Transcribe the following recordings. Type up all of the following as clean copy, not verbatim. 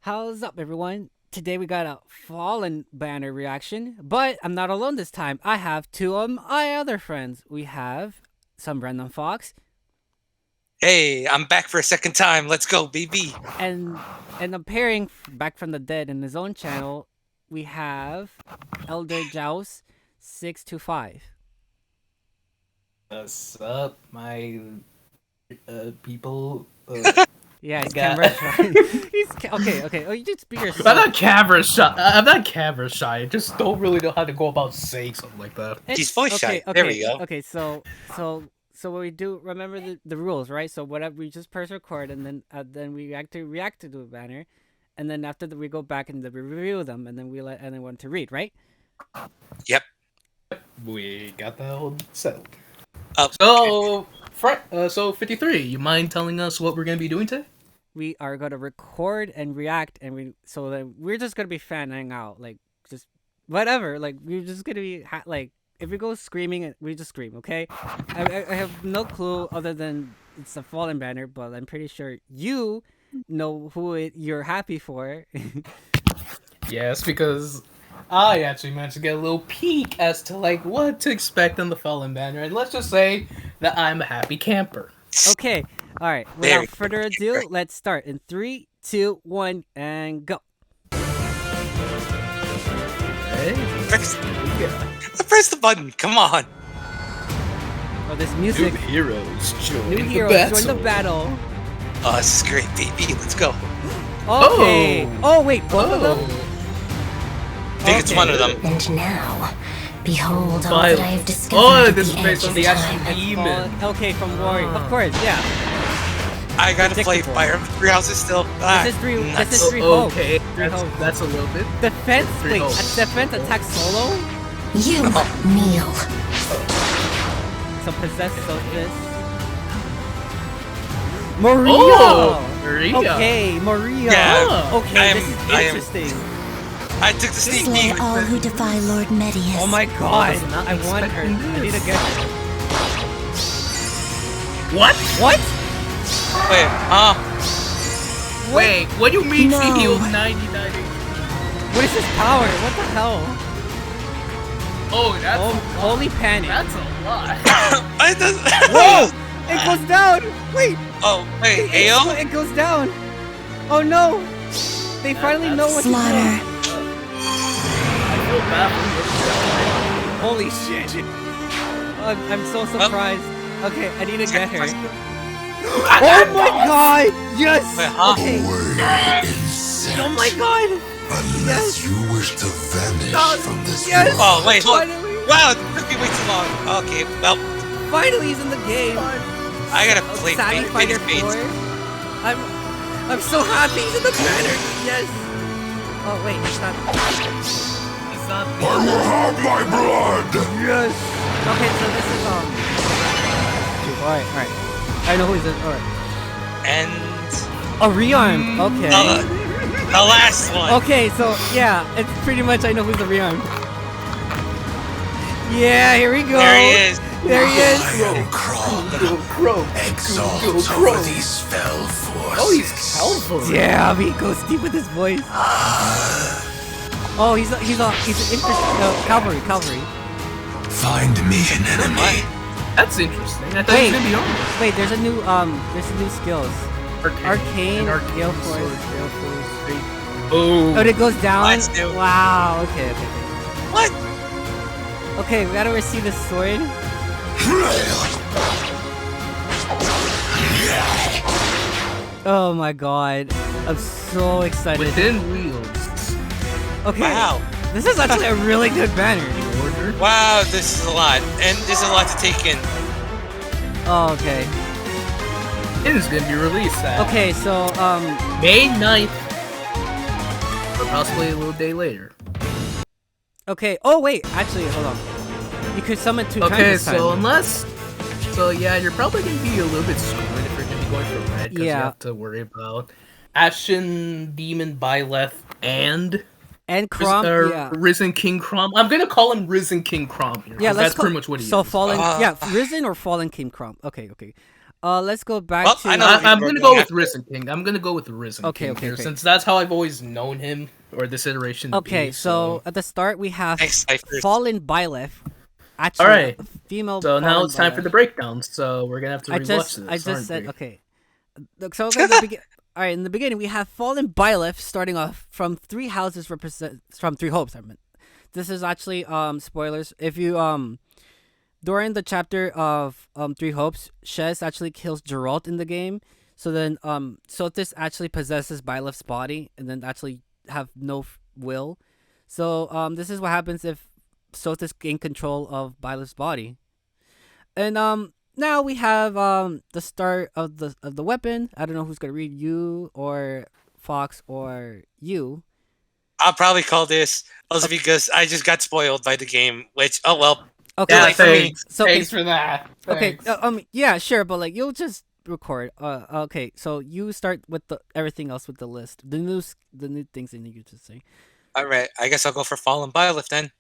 How's up, everyone? Today we got a Fallen banner reaction, but I'm not alone this time. I have two of my other friends. We have some random fox Hey, I'm back for a second time. Let's go, baby. and appearing back from the dead in his own channel. We have Elder Joust 625. What's up, my people? Yeah, he's got- camera shy. Okay. Oh, you just be yourself. I'm not camera shy. I'm not camera shy. I just don't really know how to go about saying something like that. He's voice shy. Okay, There we go. Okay, so what we do? Remember the rules, right? So whatever, we just press record, and then we react to the banner, and then after that we go back and we review them, and then we let anyone to read, right? Yep. We got that all settled. Oh, So 53. You mind telling us what we're gonna be doing today? We are gonna record and react, and so then we're just gonna be fanning out, like just whatever. Like we're just gonna be like if we go screaming, we just scream. Okay, I have no clue other than it's a Fallen banner, but I'm pretty sure you know you're happy for. Yes, because I actually managed to get a little peek as to like what to expect on the Fallen banner, and let's just say that I'm a happy camper. Okay, all right. Very Without further ado, let's start in 3, 2, 1, and go. Hey, press the button. Come on. Oh, this new music. heroes join New the heroes battle. join the battle. Oh, this is great, baby. Let's go. Okay. Oh, wait, both of them. I think it's one of them. And now, behold all Byleth. that I have discovered. Oh, at this the is based edge on of the time. actual demon. Okay, from Warrior. Of course, yeah. I gotta play Predictable. Fire Three Houses still. Ah, This is three. nuts. This is three hopes. Okay, Three hopes. that's a little bit. Defense. Three Wait, hopes. defense attack solo. You kneel. So possess this. Maria. Oh, Maria. Okay, Maria. Yeah, Okay, I this am- is I am- interesting. I took the sneak Slay peek. all who defy Lord Medius. Oh my god, was not I want her. expecting I need to this. get her. What? What? Wait, Wait, what do you mean No. she healed 99? What is this power? What the hell? Oh, that's Oh, holy panic. that's a lot. I just. Whoa! It goes down! Wait! Oh, wait, AO? It goes down! Oh no! They finally know what to Slaughter. do. I feel bad for Holy shit! I'm so surprised. Okay, I need to get her. Oh my god! Yes! Wait, huh? Okay. Oh my god! Unless you wish to vanish from this Yes! world. Oh, wait, hold. Finally! Wow, it took me way too long. Okay, well, Finally he's in the game! I gotta play Savvy Fighter Fate. 4. I'm so happy he's in the banner! Yes! Oh wait, he's not. He's not I will have my blood! Yes! Okay, so this is alright. I know who he's in. Alright. And Oh, Rearmed! Okay. the last one. Okay, so yeah, it's pretty much I know who's the Rearmed. Yeah, here we go. There he is. There he is. I am Chrom, Crow. exalt Chrom. over these fell forces. Oh, he's Calvary. Yeah, he goes deep with his voice. Oh, he's an cavalry. Find me an enemy. That's interesting. I thought he was gonna be on. Wait, there's a new skills. Arcane, Gale Force. Oh. Oh, it goes down. Let's do it. Wow. Okay. What? Okay, we gotta receive the sword. Oh my god, I'm so excited. Within wheels. Okay, Wow. this is actually a really good banner. Order. Wow, this is a lot. And there's a lot to take in. Oh, okay. It is gonna be released at Okay, so May 9th. Or possibly a little day later. okay. Oh wait, actually, hold on. You could summon two times Okay, this time. so unless... So yeah, you're probably gonna be a little bit screwed if you're gonna be going for red, because you Yeah. have to worry about Ashen Demon Byleth and Chrom, yeah. Risen King Chrom. I'm gonna call him Risen King Chrom here. Yeah, 'cause let's that's pretty much what he so is. fallen, yeah, Risen or Fallen King Chrom. Okay. Let's go back Well, to. I know I'm we're gonna going go with after- Risen King. I'm gonna go with Risen Okay, King okay, here, okay. since that's how I've always known him, or this iteration to Okay, be. so at the start we have Thanks, Cyphers. Fallen Byleth. Actually, All right. a female. So now Fallen it's time for Byleth. the breakdown. So we're gonna have to rewatch this. I just aren't said we? okay. Look, so in the begin. All right, in the beginning we have Fallen Byleth starting off from three houses represent from three hopes. I mean, this is actually spoilers. If you during the chapter of Three Hopes, Shez actually kills Geralt in the game. So then Sotis actually possesses Byleth's body and then actually have no will. So this is what happens if Sotis gain control of Byleth's body. And now we have the start of the weapon. I don't know who's gonna read, you or Fox or you. I'll probably call this also because I just got spoiled by the game. Which, oh well. Okay, Yeah, like for me. thanks. So, okay. Thanks for that. Okay, Thanks. yeah, sure, but like you'll just record. Okay, so you start with the everything else with the list, the new things that you just say. All right, I guess I'll go for Fallen Byleth then.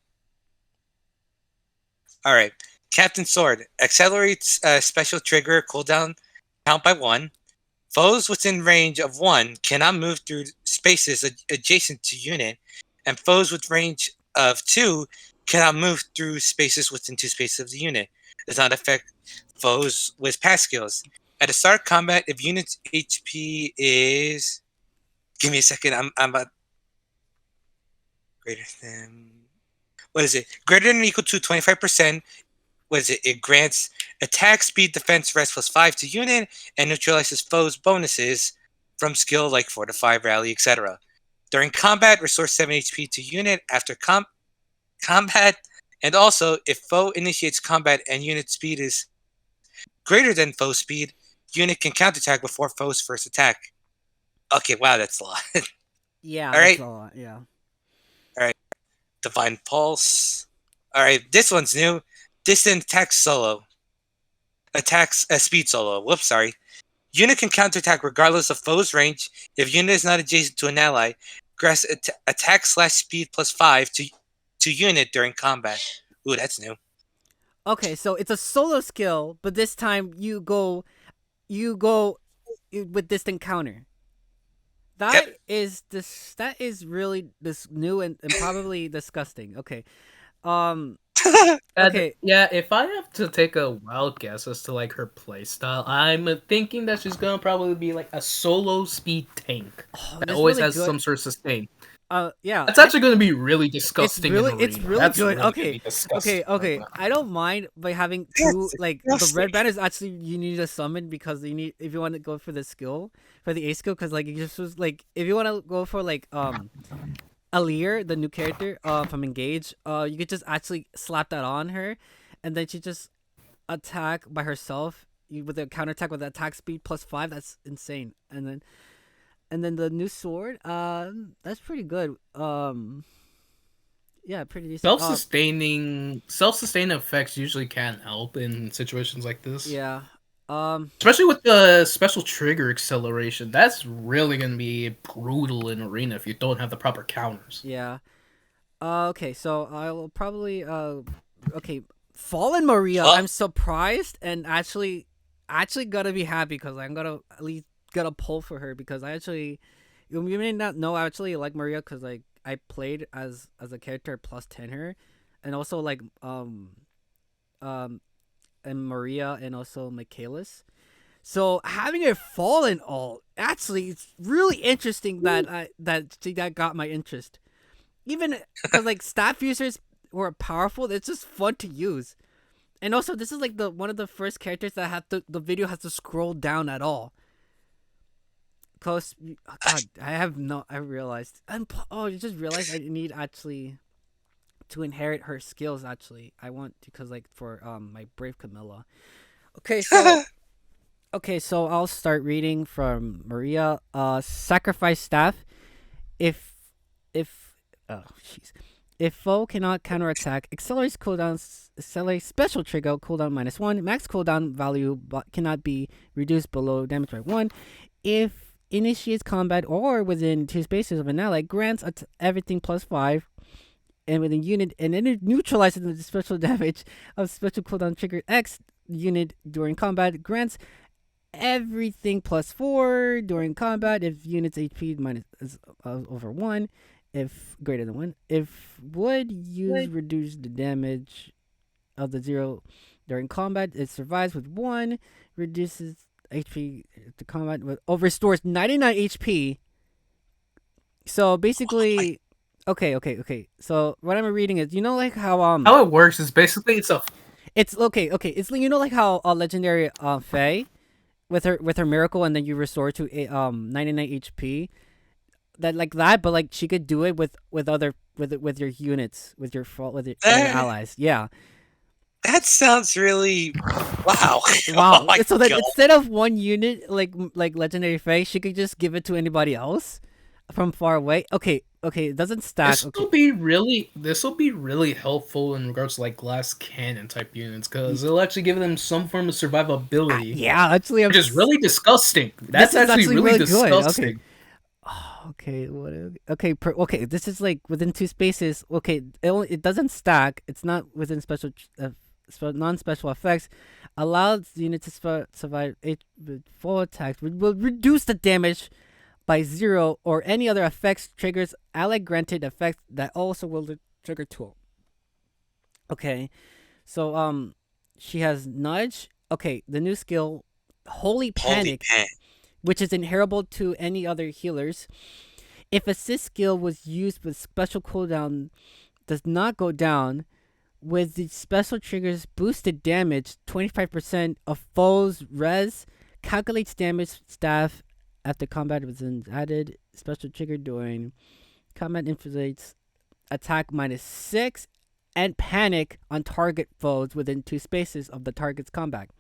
All right, Captain Sword accelerates special trigger cooldown count by 1. Foes within range of 1 cannot move through spaces adjacent to unit, and foes with range of 2 cannot move through spaces within 2 spaces of the unit. Does not affect foes with pass skills. At the start of combat, if unit's HP is, give me a second. I'm about greater than, what is it? Greater than or equal to 25%. What is it? It grants attack, speed, defense, rest +5 to unit, and neutralizes foes' bonuses from skill like Fortify, Rally, etc. During combat, restores 7 HP to unit after combat, and also if foe initiates combat and unit speed is greater than foe speed, unit can counterattack before foe's first attack. Okay, wow, that's a lot. Yeah, All right. that's a lot. Yeah. Divine Pulse. All right, this one's new. Distant attack solo. Attacks speed solo. Whoops, sorry. Unit can counterattack regardless of foe's range. If unit is not adjacent to an ally, grants attack/speed +5 to unit during combat. Ooh, that's new. Okay, so it's a solo skill, but this time you go with distant counter. That is really this new and probably disgusting. Okay. Okay. Yeah, if I have to take a wild guess as to like her playstyle, I'm thinking that she's gonna probably be like a solo speed tank that that's always really has good. some sort of sustain. Yeah. That's actually gonna be really disgusting. It's really That's good. gonna Okay. be disgusting. Okay. I don't mind by having Yes, two like the disgusting. red banner is actually you need to summon because you need if you want to go for the skill for the A skill because like you just was like if you want to go for like Alir, the new character from Engage, you could just actually slap that on her, and then she just attack by herself with a counterattack with attack speed +5. That's insane. And then the new sword, that's pretty good. Yeah, pretty decent. Self-sustaining effects usually can help in situations like this. Yeah. Especially with the special trigger acceleration, that's really gonna be brutal in arena if you don't have the proper counters. Yeah. Okay, so I will probably okay, Fallen Maria. Oh. I'm surprised and actually gonna be happy because I'm gonna at least get a pull for her because I actually you may not know I actually like Maria because like I played as a character +10 her, and also like and Maria and also Michaelis. So having her fallen all actually it's really interesting that that got my interest. Even because like staff users were powerful, it's just fun to use. And also this is like the one of the first characters that have the video has to scroll down at all. Cause God, I realized you just realized I need actually to inherit her skills actually. I want because like for my Brave Camilla. Okay, so I'll start reading from Maria. Sacrifice staff. If foe cannot counterattack, accelerates special trigger cooldown -1. Max cooldown value cannot be reduced below damage by 1. If initiates combat or within 2 spaces of an ally, grants everything +5. And with a unit, and then it neutralizes the special damage of special cooldown trigger X unit during combat, grants everything +4 during combat if units HP minus is over 1, if greater than 1. If would use reduce the damage of the 0 during combat, it survives with 1, reduces HP to combat with restores 99 HP. So basically, okay. So what I'm reading is, like how it works is basically it's okay. It's like how legendary Faye with her miracle, and then you restore to 99 HP. That like that, but like she could do it with your units, with your allies. Yeah. That sounds really wow. Wow. Oh my So that God. instead of one unit like legendary Faye, she could just give it to anybody else from far away. Okay, it doesn't stack. This will be really helpful in regards to like glass cannon type units, because it'll actually give them some form of survivability. Yeah, actually, which is really disgusting. That's actually really disgusting. Good. Okay, what? Okay. This is like within 2 spaces. Okay, it doesn't stack. It's not within special non-special effects. Allows units to survive full attacks. Will reduce the damage by 0 or any other effects triggers ally granted effects that also will trigger tool. Okay, so she has nudge. Okay, the new skill, Holy Panic, which is inheritable to any other healers. If assist skill was used with special cooldown, does not go down. With the special triggers boosted damage, 25% of foes res, calculates damage staff after combat was added. Special trigger during combat inflicts attack -6 and panic on target foes within 2 spaces of the target's combat.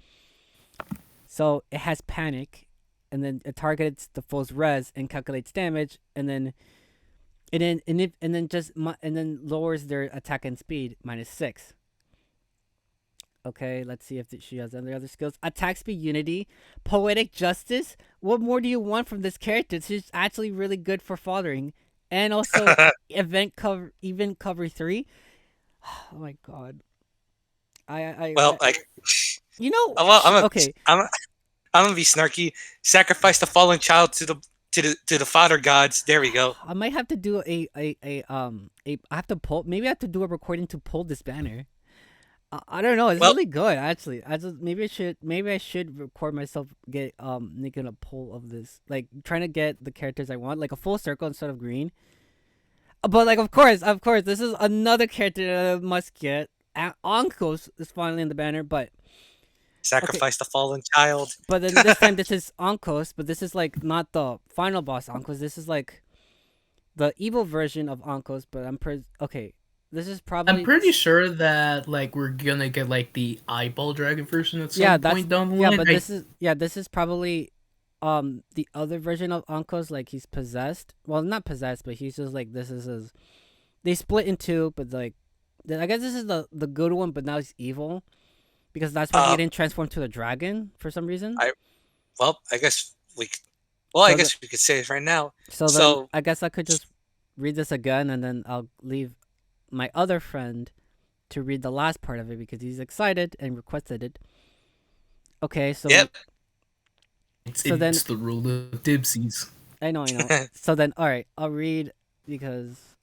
So it has panic, and then it targets the foe's res and calculates damage, and then lowers their attack and speed -6. Okay, let's see if she has any other skills. Attack speed unity, poetic justice. What more do you want from this character? She's actually really good for fathering, and also event cover 3. Oh my god. I'm gonna be snarky. Sacrifice the fallen child to the father gods. There we go. I might have to do I have to pull. Maybe I have to do a recording to pull this banner. I don't know. It's really good, actually. Maybe I should record myself making a poll of this, like trying to get the characters I want, like a full circle instead of green. But like, of course, this is another character that I must get. Anankos is finally in the banner, but sacrifice the fallen child. But then this time this is Anankos, but this is like not the final boss Anankos. This is like the evil version of Anankos. But this is probably. I'm pretty sure that like we're gonna get like the eyeball dragon version at some point down the line. Yeah, but this is probably the other version of Anankos. Like he's possessed. Well, not possessed, but he's just like this is his. They split in 2, but like I guess this is the good one, but now he's evil. Because that's why he didn't transform to a dragon for some reason. I guess we could say it right now. So I guess I could just read this again, and then I'll leave my other friend to read the last part of it because he's excited and requested it. Okay, so yep. It's the rule of dibsies. I know. So then, all right, I'll read because.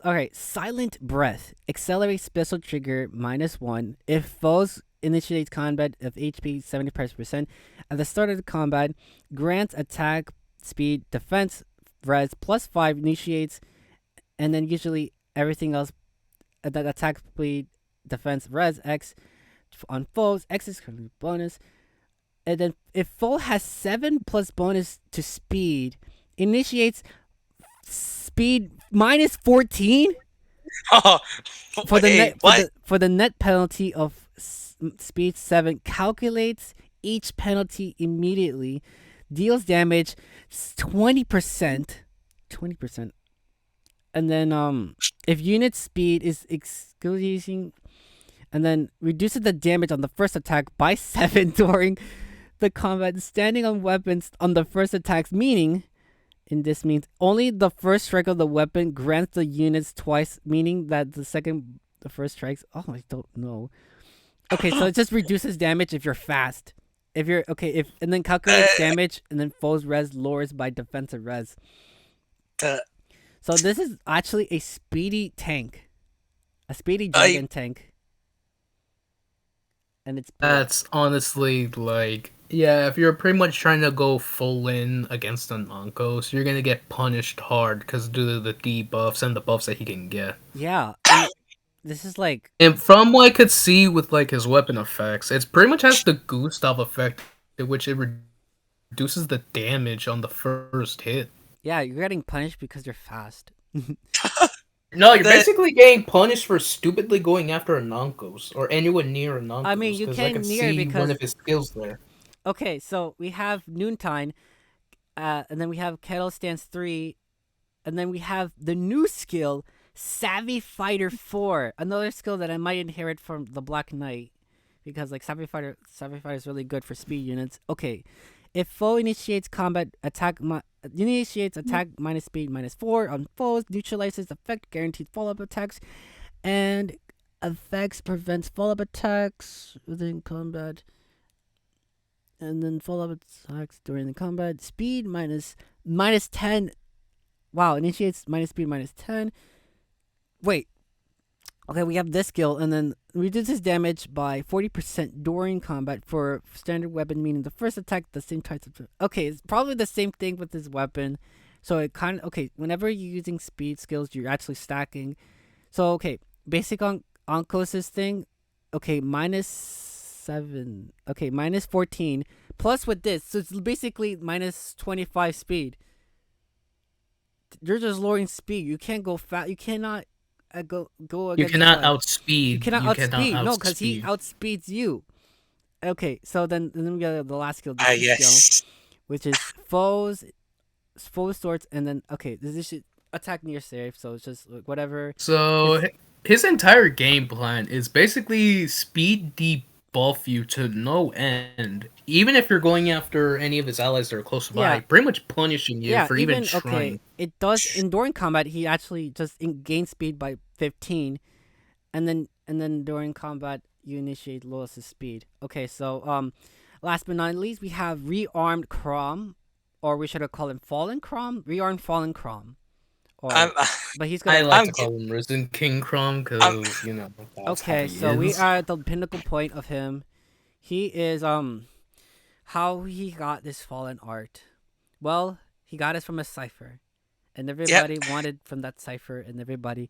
All right, Silent Breath accelerates special trigger -1 if foes initiates combat of HP 75% at the start of the combat. Grants attack speed, defense, res +5 initiates, and then usually everything else that attack speed, defense, res X on foes. X is bonus, and then if foe has 7+ bonus to speed, initiates speed -14 for the net penalty of speed 7. Calculates each penalty immediately, deals damage 20%, and then if unit speed is excluding, and then reduces the damage on the first attack by 7 during the combat, standing on weapons on the first attacks, meaning. And this means only the first strike of the weapon grants the units twice, meaning that the first strikes. Oh, I don't know. Okay, so it just reduces damage if you're fast. If you're okay, if and then calculates damage, and then foes res lowers by defensive res. Uh, So this is actually a speedy tank, a speedy dragon tank, and it's blue. That's honestly like, yeah, if you're pretty much trying to go full in against Anankos, you're gonna get punished hard because due to the debuffs and the buffs that he can get. Yeah, and this is like And from what I could see with like his weapon effects, it's pretty much has the Gustav effect, in which it reduces the damage on the first hit. yeah, you're getting punished because you're fast. No, you're That- basically getting punished for stupidly going after Anankos or anyone near Anankos. I mean, you 'cause can could near see because- one of his skills there. Okay, so we have Noontime, and then we have Kettle Stance 3, and then we have the new skill, Savvy Fighter 4, another skill that I might inherit from the Black Knight, because like Savvy Fighter is really good for speed units. Okay, if foe initiates combat attack, initiates attack minus speed minus 4 on foes, neutralizes effect, guaranteed follow-up attacks, and effects prevents follow-up attacks within combat. And then follow-up attacks during the combat. Speed minus 10. Wow, initiates minus speed minus 10. Wait. Okay, we have this skill, and then reduces damage by 40% during combat for standard weapon, meaning the first attack, the same types of... Okay, it's probably the same thing with this weapon. So it kind of... Okay, whenever you're using speed skills, you're actually stacking. So, okay, basic on Ankos' thing. Okay, minus 7. Okay, minus 14. Plus with this, so it's basically minus 25 speed. You're just lowering speed. You can't go fast. You cannot go You against... cannot outspeed. You cannot outspeed. No, because he outspeeds you. Okay, so then we got the last skill. This yes. skill, which is foe swords, and then okay, this should attack near safe. So it's just like whatever. So his entire game plan is basically speed debuff you to no end. Even if you're going after any of his allies that are close by, Yeah. pretty much punishing you Yeah, for even trying. okay. It does during combat. He actually just gains speed by 15, and then during combat you initiate lowest speed. Okay, so last but not least we have Rearmed Chrom, or we should have called him Fallen Chrom. Rearmed Fallen Chrom. Or, but he's gonna. I like I'm to call him Risen King Chrom because you know. That's Okay, how he so we is. are at the pinnacle point of him. He is how he got this fallen art. Well, he got it from a cipher, and everybody wanted from that cipher, and everybody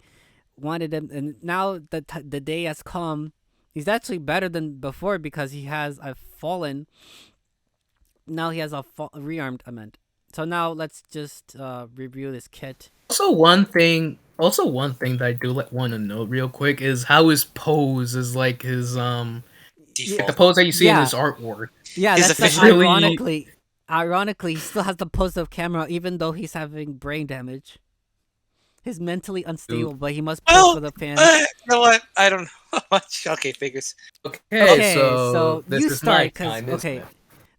wanted him. And now the day has come. He's actually better than before because he has a fallen. Now he has a rearmed. I meant. So now let's just review this kit. Also, one thing that I do want to note real quick is how his pose is like his the Default. pose that you see in Yeah. his artwork. Yeah, He's that's like, officially- ironically, he still has the pose of camera even though he's having brain damage. He's mentally unstable, but he must pose for the fans. You know what? I don't know much. Okay, figures. Okay, so this you is start my because time, isn't okay, it?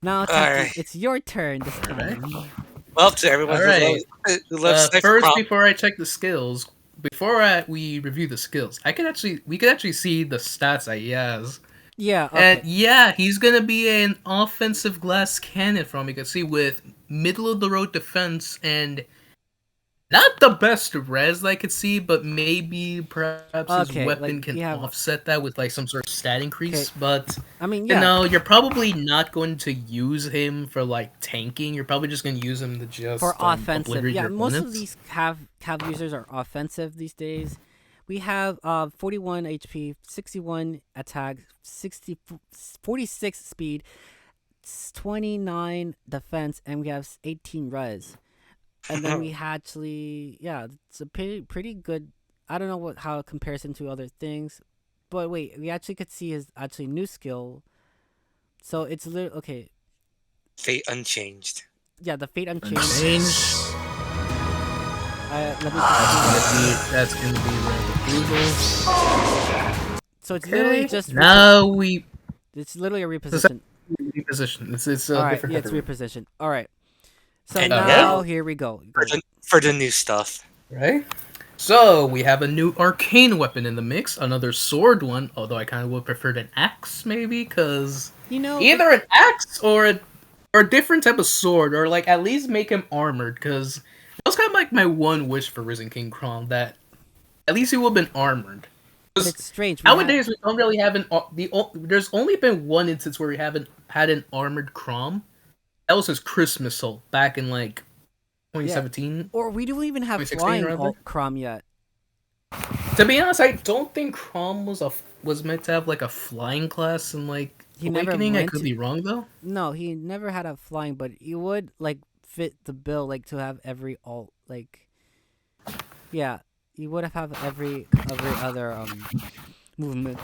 now Alright. it's your turn this time. Well, to everyone Alright. who loves Cypher First, Prompt, before I check the skills, we review the skills, we could actually see the stats that he has. Yeah, okay. And yeah, he's gonna be an offensive glass cannon from you can see with middle of the road defense and not the best res I could see, but maybe perhaps his Okay, weapon like, can you have- offset that with like some sort of stat increase. Okay. But I mean, you yeah, know, you're probably not going to use him for like tanking. You're probably just going to use him to just for offensive. obliterate Yeah, your most of opponents. these cav users are offensive these days. We have 41 HP, 61 attack, 46 speed, 29 defense, and we have 18 res. And then we actually, yeah, it's a pretty good. I don't know how it compares to other things, but wait, we actually could see his actually new skill. So it's literally okay. Fate Unchanged. Yeah, the Fate Unchanged. Unchanged. Let me just That's gonna be rather brutal. so it's literally just Now we it's literally a reposition. reposition. It's a All right, different yeah, it's type of- reposition. All right. So And now now- here we go. For the new stuff. right? So we have a new arcane weapon in the mix, another sword one. Although I kind of would prefer an axe, maybe, because You know, Either an axe or a different type of sword, or like at least make him armored. Because that was kind of like my one wish for Risen King Chrom, that at least he would have been armored. but it's strange. Nowadays we don't really have there's only been one instance where we haven't had an armored Chrom. That was his Christmas soul back in like 2017. Or we don't even have 2016 flying rather. Chrom yet. To be honest, I don't think Chrom was meant to have like a flying class in like He never Awakening. I went could to- be wrong though. No, he never had a flying, but he would like fit the bill, like to have every alt, like yeah, he would have every other movement.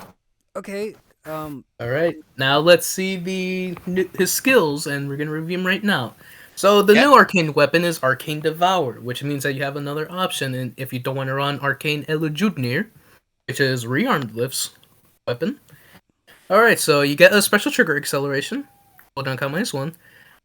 Okay, All right, now let's see his skills, and we're gonna review him right now. So the new arcane weapon is Arcane Devour, which means that you have another option, and if you don't want to run Arcane Elujudnir, which is Rearmed Lift's weapon. All right, so you get a special trigger acceleration. Hold on, count -1. At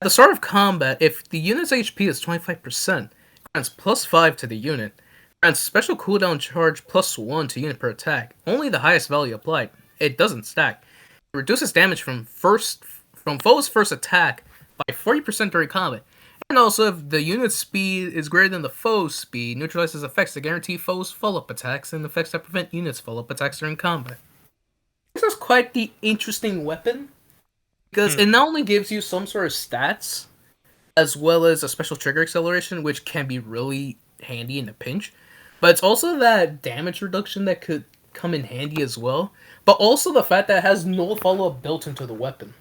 the start of combat, if the unit's HP is 25%, grants +5 to the unit. Grants special cooldown charge +1 to unit per attack. Only the highest value applied. It doesn't stack. It reduces damage from foe's first attack by 40% during combat. And also, if the unit's speed is greater than the foe's speed, neutralizes effects that guarantee foes' follow-up attacks and effects that prevent units' follow-up attacks during combat. This is quite the interesting weapon, because it not only gives you some sort of stats, as well as a special trigger acceleration, which can be really handy in a pinch, but it's also that damage reduction that could come in handy as well, but also the fact that it has no follow-up built into the weapon.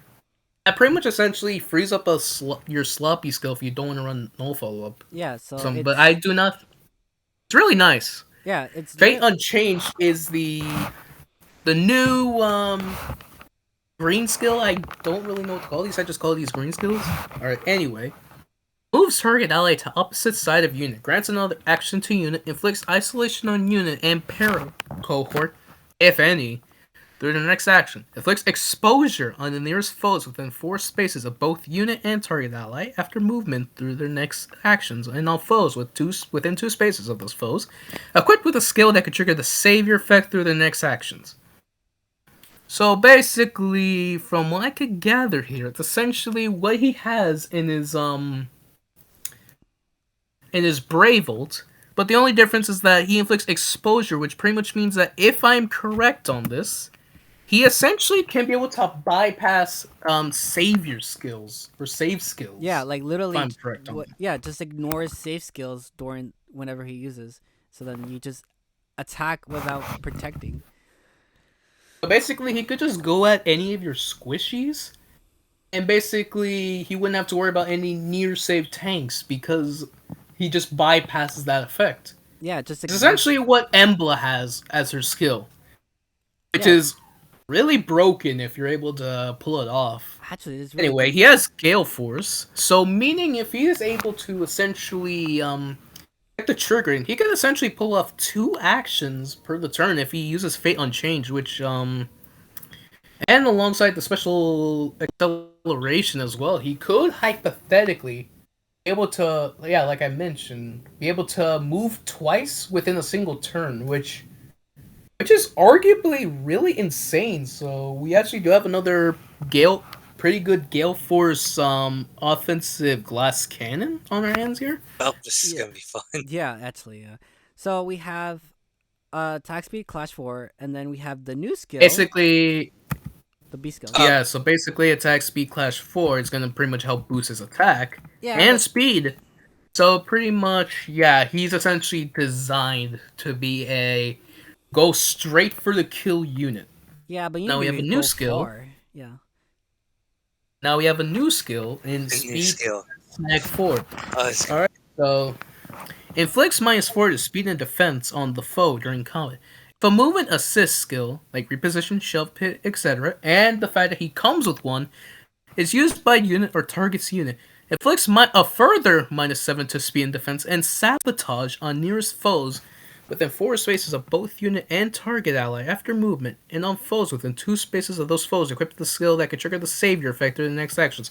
That pretty much essentially frees up your sloppy skill if you don't want to run no follow-up. yeah. So But I do not... It's really nice. yeah, it's Fate Unchanged is the new green skill. I don't really know what to call these. I just call these green skills. Alright, anyway. Moves target ally to opposite side of unit. Grants another action to unit. Inflicts isolation on unit and para cohort, if any, through the next action. Inflicts exposure on the nearest foes within 4 spaces of both unit and target ally after movement through their next actions, and on foes within 2 spaces of those foes, equipped with a skill that could trigger the savior effect through their next actions. So basically, from what I could gather here, it's essentially what he has in his Brave Ult, but the only difference is that he inflicts exposure, which pretty much means that if I'm correct on this, he essentially can be able to bypass savior skills or save skills. yeah, like literally. If I'm correct on that. Yeah, just ignores safe skills whenever he uses. So then you just attack without protecting. So basically, he could just go at any of your squishies, and basically he wouldn't have to worry about any near save tanks because he just bypasses that effect. Yeah, just It's essentially what Embla has as her skill, which Yeah. is really broken if you're able to pull it off. Actually, it's really Anyway, he has Gale Force, so meaning if he is able to essentially get the triggering, he can essentially pull off 2 actions per the turn if he uses Fate Unchanged, which and alongside the special acceleration as well, he could hypothetically be able to, yeah, like I mentioned, be able to move twice within a single turn, which is arguably really insane. So we actually do have another pretty good Gale Force offensive glass cannon on our hands here. Oh, this is Yeah. gonna be fun. Yeah, actually, yeah. So we have attack speed clash 4, and then we have the new skill, Basically, the B skill. yeah, so basically attack speed clash 4 is going to pretty much help boost his attack Yeah, and but- speed. So pretty much, yeah, he's essentially designed to be a go straight for the kill unit. Yeah, but you Now we need have to a new go skill. far. Yeah. Now we have a new skill in New speed skill. snag 4. It's Alright, so inflicts -4 to speed and defense on the foe during combat. If a movement assist skill, like reposition, shove pit, etc., and the fact that he comes with one, is used by unit or target's unit, inflicts a further -7 to speed and defense and sabotage on nearest foes within 4 spaces of both unit and target ally after movement, and on foes within 2 spaces of those foes equipped with the skill that can trigger the savior effect during the next actions.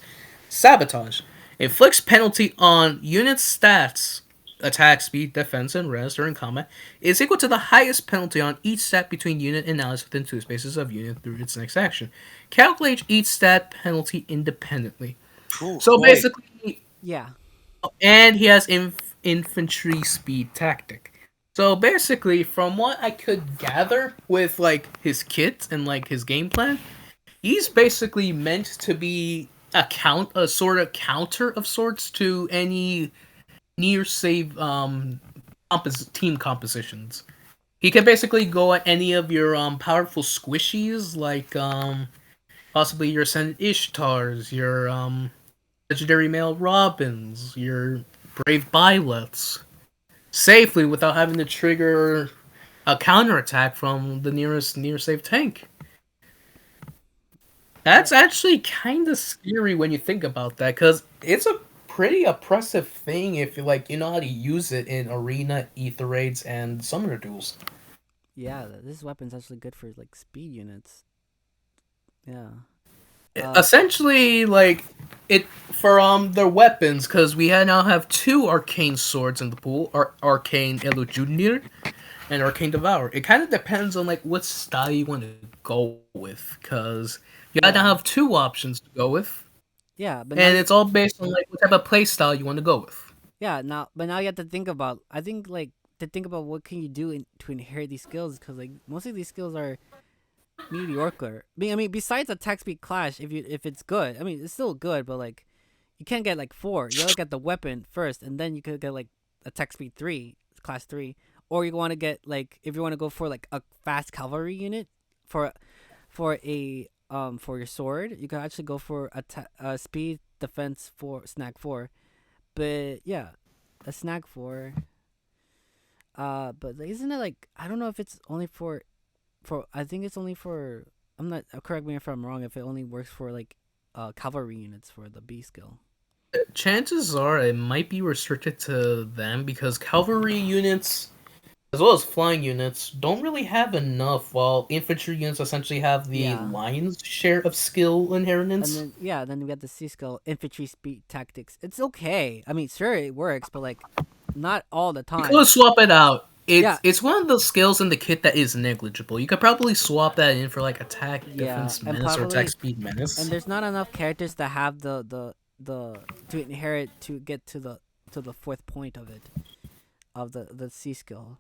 Sabotage inflicts penalty on unit stats attack, speed, defense, and res during combat is equal to the highest penalty on each stat between unit and allies within 2 spaces of unit through its next action. Calculate each stat penalty independently. Ooh, So boy. basically, Yeah. and he has infantry speed tactic. So basically, from what I could gather with like his kit and like his game plan, he's basically meant to be a sort of counter of sorts to any near save team compositions. He can basically go at any of your powerful squishies like possibly your Ascended Ishtars, your legendary male Robins, your brave Byleths, safely without having to trigger a counterattack from the nearest near save tank. That's actually kind of scary when you think about that, because it's a pretty oppressive thing if you know how to use it in arena, ether raids, and summoner duels. Yeah, this weapon's actually good for like speed units. Yeah. Essentially, like it for their weapons, because we now have 2 arcane swords in the pool, arcane Elujunir and arcane Devour. It kind of depends on like what style you want to go with, because you now have 2 options to go with. Yeah, but And now, it's all based on like what type of play style you want to go with. but now you have to think about. I think like to think about what can you do to inherit these skills, because like most of these skills are mediocre. I mean, besides attack speed clash, if it's good, I mean it's still good, but like you can't get like 4. You gotta get the weapon first, and then you could get like attack speed 3, class 3, or you want to get like if you want to go for like a fast cavalry unit for a for your sword, you can actually go for speed defense for snag 4. But yeah, a snag 4. But isn't it like I don't know if it's only for I think it's only for I'm not correct me if I'm wrong, if it only works for like cavalry units for the B skill. Chances are it might be restricted to them because cavalry units, as well as flying units, don't really have enough, while infantry units essentially have the Yeah. lion's share of skill inheritance. And then we got the C skill, infantry speed tactics. It's okay. I mean, sure it works, but like not all the You time. could swap it out. Yeah. It's one of those skills in the kit that is negligible. You could probably swap that in for like attack, defense, and menace, or probably- attack speed menace. And there's not enough characters that have the to inherit to get to the 4th point of it, of the C skill.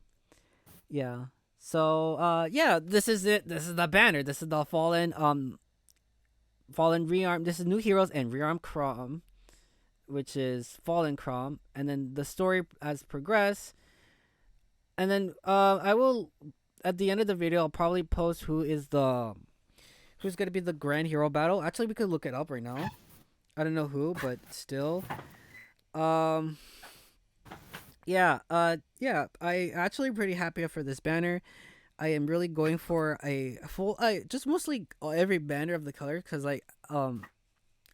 Yeah. So yeah, this is it. This is the banner. This is the Fallen Rearmed. This is new heroes and Rearmed Chrom, which is Fallen Chrom, and then the story has progressed. And then I will at the end of the video I'll probably post who's gonna be the grand hero battle. Actually, we could look it up right now. I don't know who, but still. Yeah, I actually pretty happy for this banner. I am really going for a full, just mostly every banner of the color, because like, I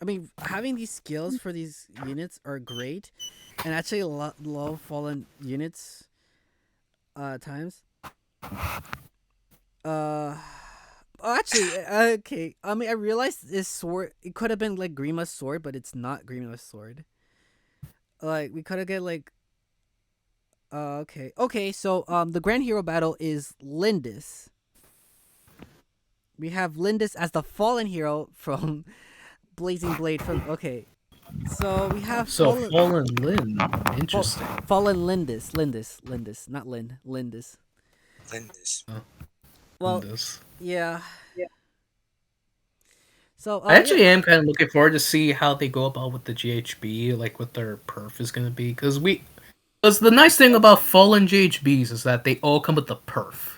mean, having these skills for these units are great, and actually low fallen units, times. Actually, okay. I mean, I realized this sword. It could have been like Grima's sword, but it's not Grima's sword. Like we could have get like. Okay. Okay. So the grand hero battle is Lindis. We have Lindis as the fallen hero from Blazing Blade. Okay. So we have Fallen Lin. Interesting. Fallen Lindis, not Lin, Lindis. Lindis. Well, Lindis. yeah. So I actually am kind of looking forward to see how they go about with the GHB, like what their perf is going to be, because the nice thing about Fallen GHBs is that they all come with the perf.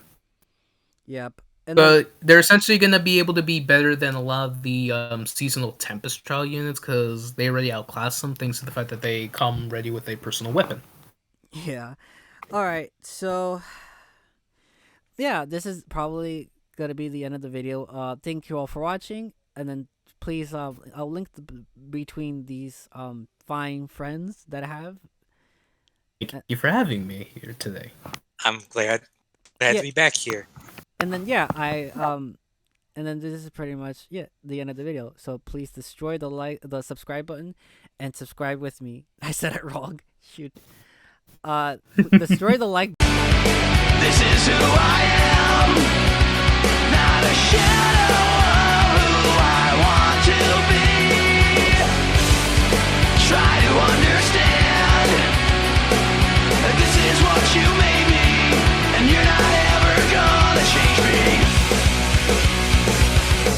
Yep. And But they're essentially going to be able to be better than a lot of the seasonal Tempest trial units, because they already outclass some, thanks to the fact that they come ready with a personal weapon. Yeah. All right. So yeah, this is probably gonna be the end of the video. Thank you all for watching, and then please, I'll link between these fine friends that I have. Thank you for having me here today. I'm glad to be back here. And then yeah, and then this is pretty much the end of the video. So please destroy the subscribe button, and subscribe with me. I said it wrong. Shoot. destroy the like. This is who I am, not a shadow of who I want to be. Try to understand that this is what you made me, and you're not ever gonna change.